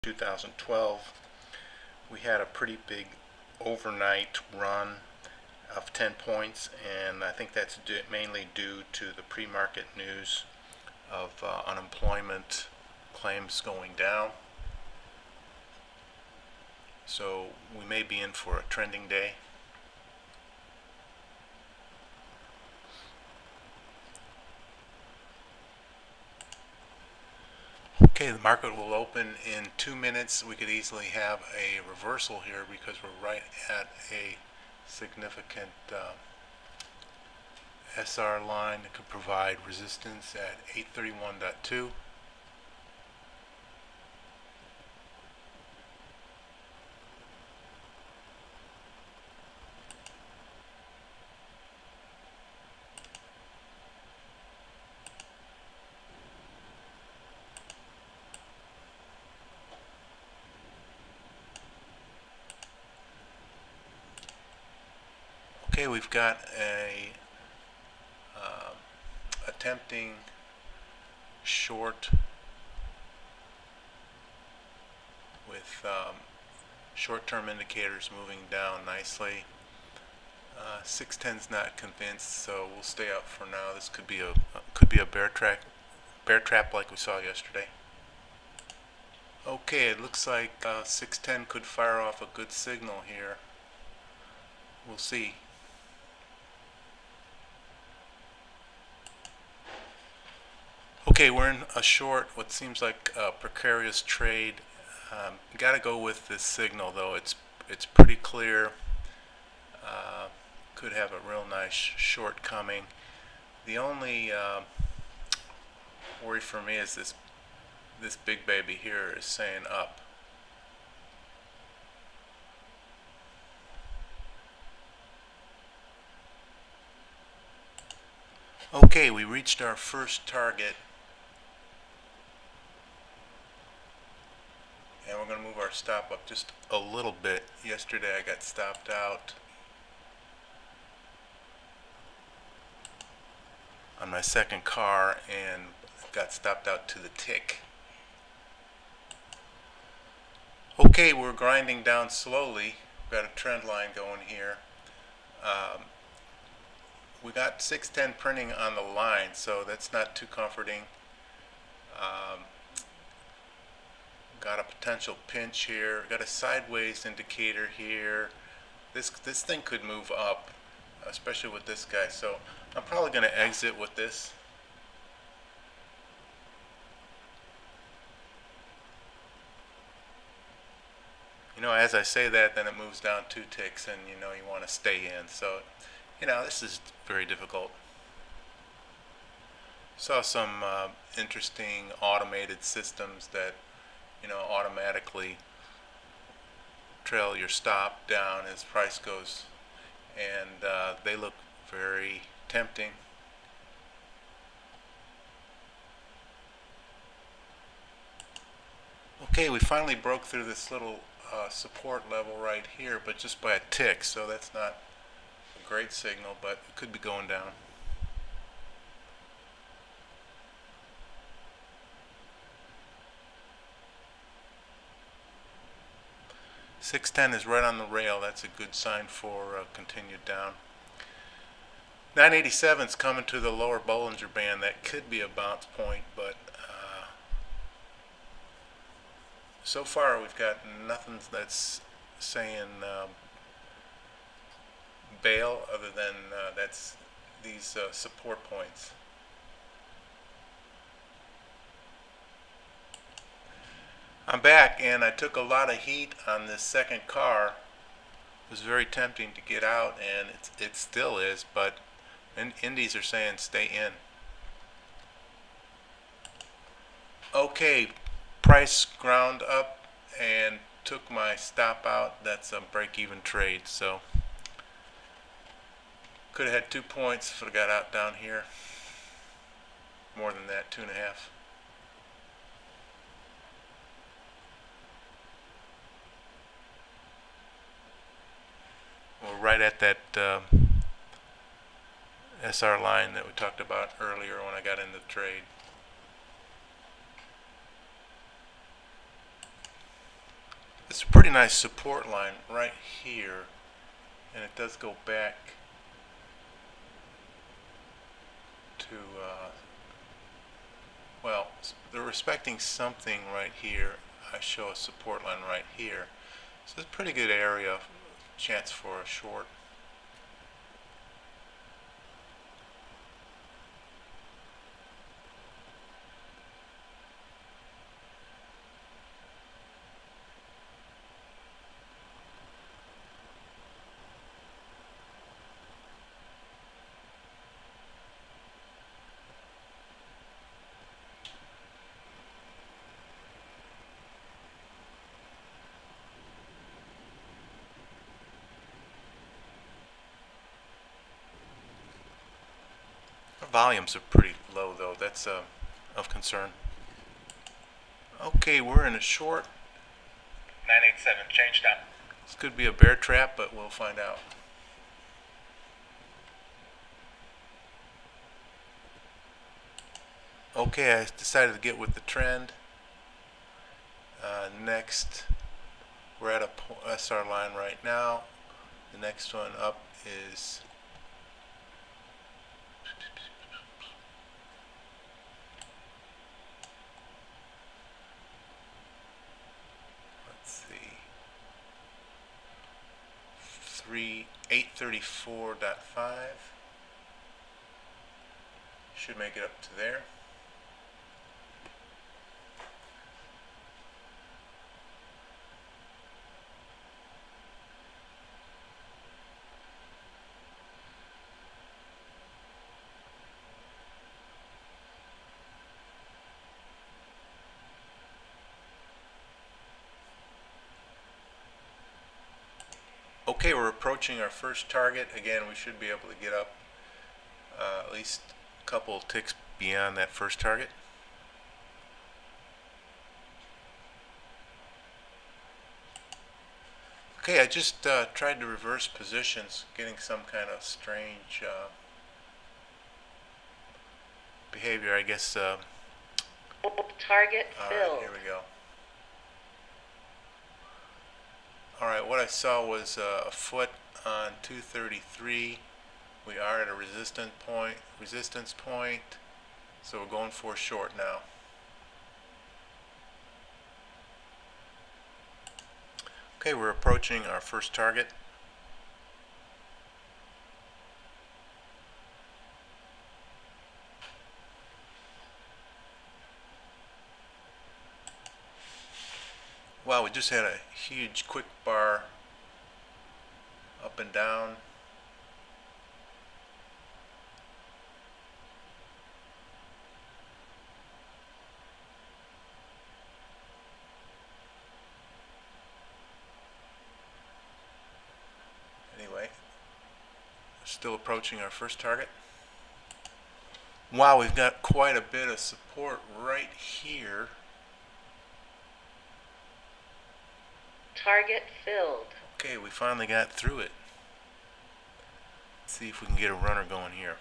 2012. We had a pretty big overnight run of 10 points, and I think that's mainly due to the pre-market news of unemployment claims going down. So we may be in for a trending day. Okay, the market will open in 2 minutes. We could easily have a reversal here because we're right at a significant SR line that could provide resistance at 831.2. Okay, we've got a attempting short with short-term indicators moving down nicely. 610's not convinced, so we'll stay out for now. This could be a bear trap like we saw yesterday. Okay, it looks like 610 could fire off a good signal here. We'll see. Okay, we're in a short, what seems like a precarious trade. Got to go with this signal though. It's pretty clear. Could have a real nice short coming. The only worry for me is this big baby here is saying up. Okay, we reached our first target. And we're going to move our stop up just a little bit. Yesterday I got stopped out on my second car and got stopped out to the tick. Okay, we're grinding down slowly. We've got a trend line going here. We got 610 printing on the line, so that's not too comforting. Got a potential pinch here. Got a sideways indicator here. This thing could move up, especially with this guy. So I'm probably going to exit with this. You know, as I say that, then it moves down 2 ticks, and you know you want to stay in. So, you know, this is very difficult. Saw some interesting automated systems that, you know, automatically trail your stop down as price goes, and they look very tempting. Okay, we finally broke through this little support level right here, but just by a tick, so that's not a great signal, but it could be going down. $6.10 is right on the rail. That's a good sign for continued down. 987 is coming to the lower Bollinger Band. That could be a bounce point, but so far we've got nothing that's saying bail other than that's these support points. I'm back, and I took a lot of heat on this second car. It was very tempting to get out, and it still is, but indies are saying stay in. Okay, price ground up and took my stop out. That's a break-even trade, so could have had 2 points if I got out down here. More than that, 2.5. We're right at that SR line that we talked about earlier when I got into the trade. It's a pretty nice support line right here, and it does go back to, well, they're respecting something right here. I show a support line right here. So it's a pretty good area, chance for a short. Our volumes are pretty low though, that's of concern. Okay, we're in a short. 987, change down. This could be a bear trap, but we'll find out. Okay, I decided to get with the trend. Next, we're at a SR line right now. The next one up is let's see, 834.5. Should make it up to there. Okay, we're approaching our first target. Again, we should be able to get up at least a couple of ticks beyond that first target. Okay, I just tried to reverse positions, getting some kind of strange behavior, I guess. Target All filled. right, here we go. All right, what I saw was a foot on 233. We are at a resistance point, so we're going for a short now. Okay, we're approaching our first target. Wow, we just had a huge quick bar up and down. Anyway, still approaching our first target. Wow, we've got quite a bit of support right here. Target filled. Okay, we finally got through it. Let's see if we can get a runner going here.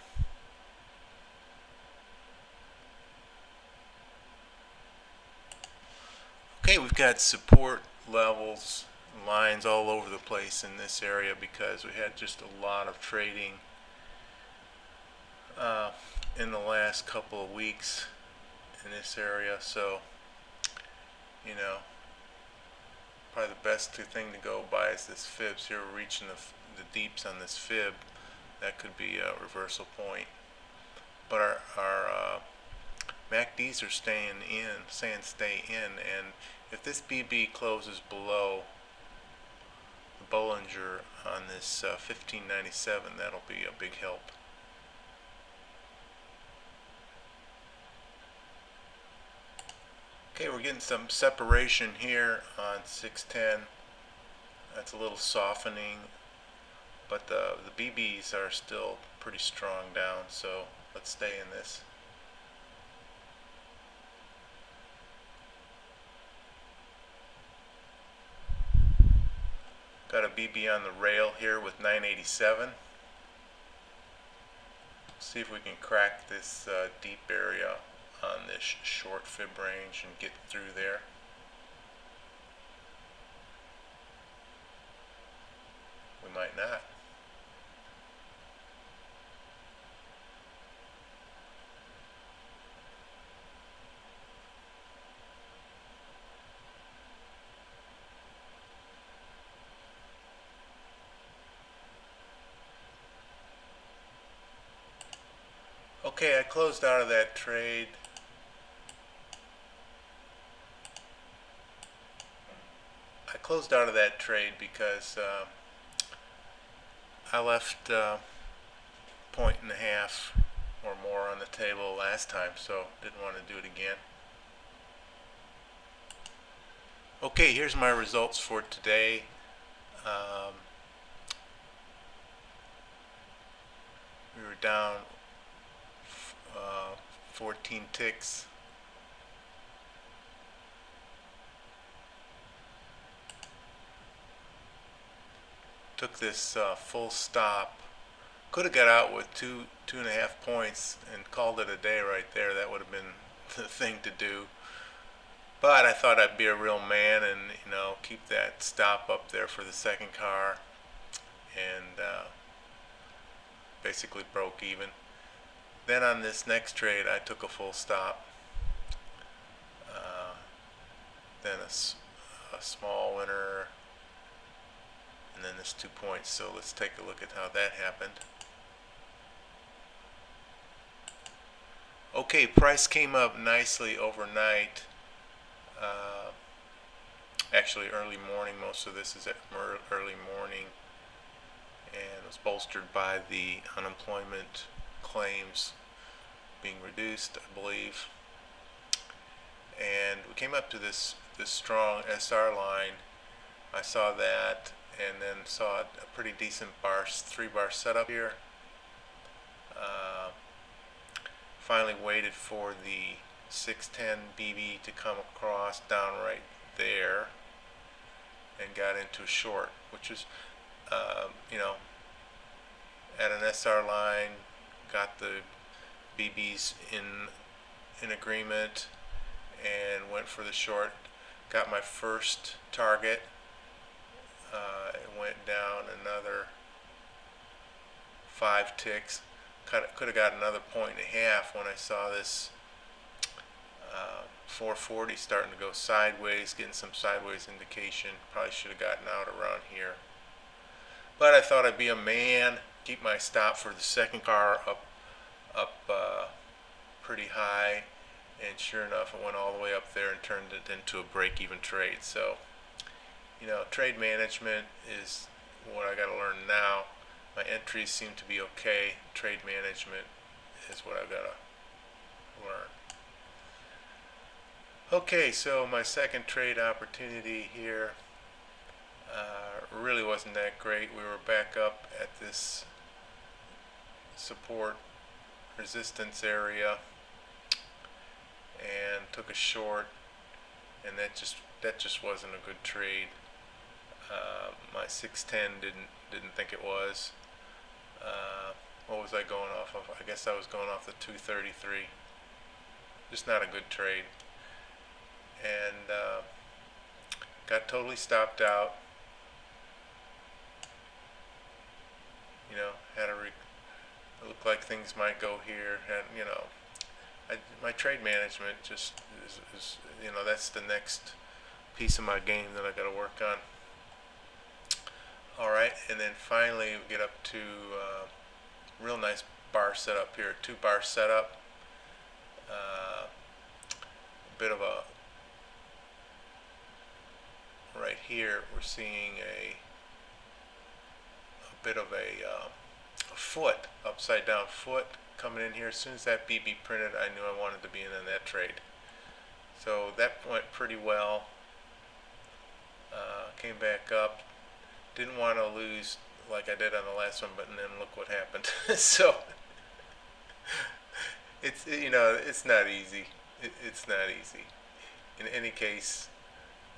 Okay, we've got support levels, lines all over the place in this area because we had just a lot of trading in the last couple of weeks in this area. So, you know, probably the best thing to go by is this fibs here. We're reaching the deeps on this fib. That could be a reversal point. But our MACDs are staying in, saying stay in, and if this BB closes below the Bollinger on this 1597, that'll be a big help. Okay, we're getting some separation here on 610. That's a little softening, but the BBs are still pretty strong down, so let's stay in this. Got a BB on the rail here with 987. See if we can crack this deep area on this short fib range and get through there. Okay, I closed out of that trade. Because I left point and a half or more on the table last time, so didn't want to do it again. Okay, here's my results for today. We were down 14 ticks. Took this full stop. Could have got out with two and a half points and called it a day right there. That would have been the thing to do. But I thought I'd be a real man and keep that stop up there for the second car, and basically broke even. Then on this next trade, I took a full stop. Then a small winner, and then this 2 points. So let's take a look at how that happened. Okay, price came up nicely overnight. Actually early morning. Most of this is at early morning, and was bolstered by the unemployment claims being reduced, I believe. And we came up to this strong SR line. I saw that, and then saw a pretty decent three-bar setup here. Finally waited for the 610 BB to come across down right there, and got into a short, which is, at an SR line, got the BBs in agreement, and went for the short. Got my first target. It went down another 5 ticks. Could have got another point and a half when I saw this 440 starting to go sideways, getting some sideways indication. Probably should have gotten out around here. But I thought I'd be a man, keep my stop for the second car up pretty high, and sure enough, it went all the way up there and turned it into a break-even trade. So, trade management is what I got to learn now. My entries seem to be okay. Trade management is what I've got to learn. Okay, so my second trade opportunity here really wasn't that great. We were back up at this support resistance area and took a short, and that just wasn't a good trade. My 610 didn't think it was. What was I going off of? I guess I was going off the 233. Just not a good trade, and got totally stopped out. It looked like things might go here, and my trade management just is that's the next piece of my game that I got to work on. All right, and then finally we get up to real nice bar setup here, 2-bar setup. A bit of a right here we're seeing a bit of a foot, upside down foot coming in here. As soon as that BB printed, I knew I wanted to be in on that trade. So that went pretty well. Came back up. Didn't want to lose like I did on the last one, but then look what happened. So it's not easy. It's not easy. In any case,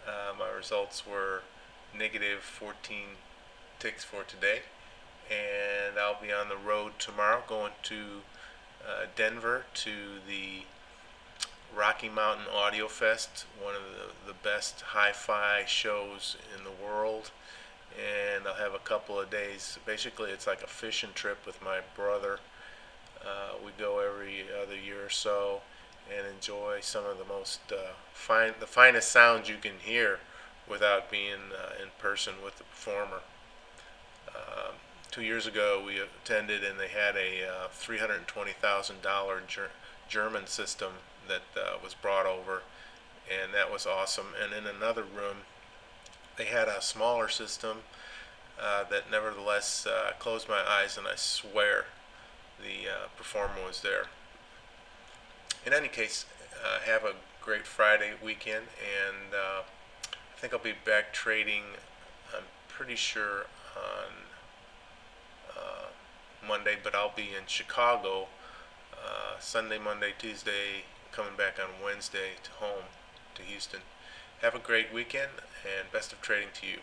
my results were negative 14 ticks for today, and I'll be on the road tomorrow going to Denver to the Rocky Mountain Audio Fest, one of the best hi-fi shows in the world, and I'll have a couple of days. Basically, it's like a fishing trip with my brother. We go every other year or so and enjoy some of the most the finest sounds you can hear without being in person with the performer. 2 years ago we attended, and they had a $320,000 German system that was brought over, and that was awesome. And in another room, they had a smaller system that nevertheless closed my eyes, and I swear the performer was there. In any case, have a great Friday weekend, and I think I'll be back trading, I'm pretty sure, on Monday, but I'll be in Chicago Sunday, Monday, Tuesday, coming back on Wednesday to home to Houston. Have a great weekend, and best of trading to you.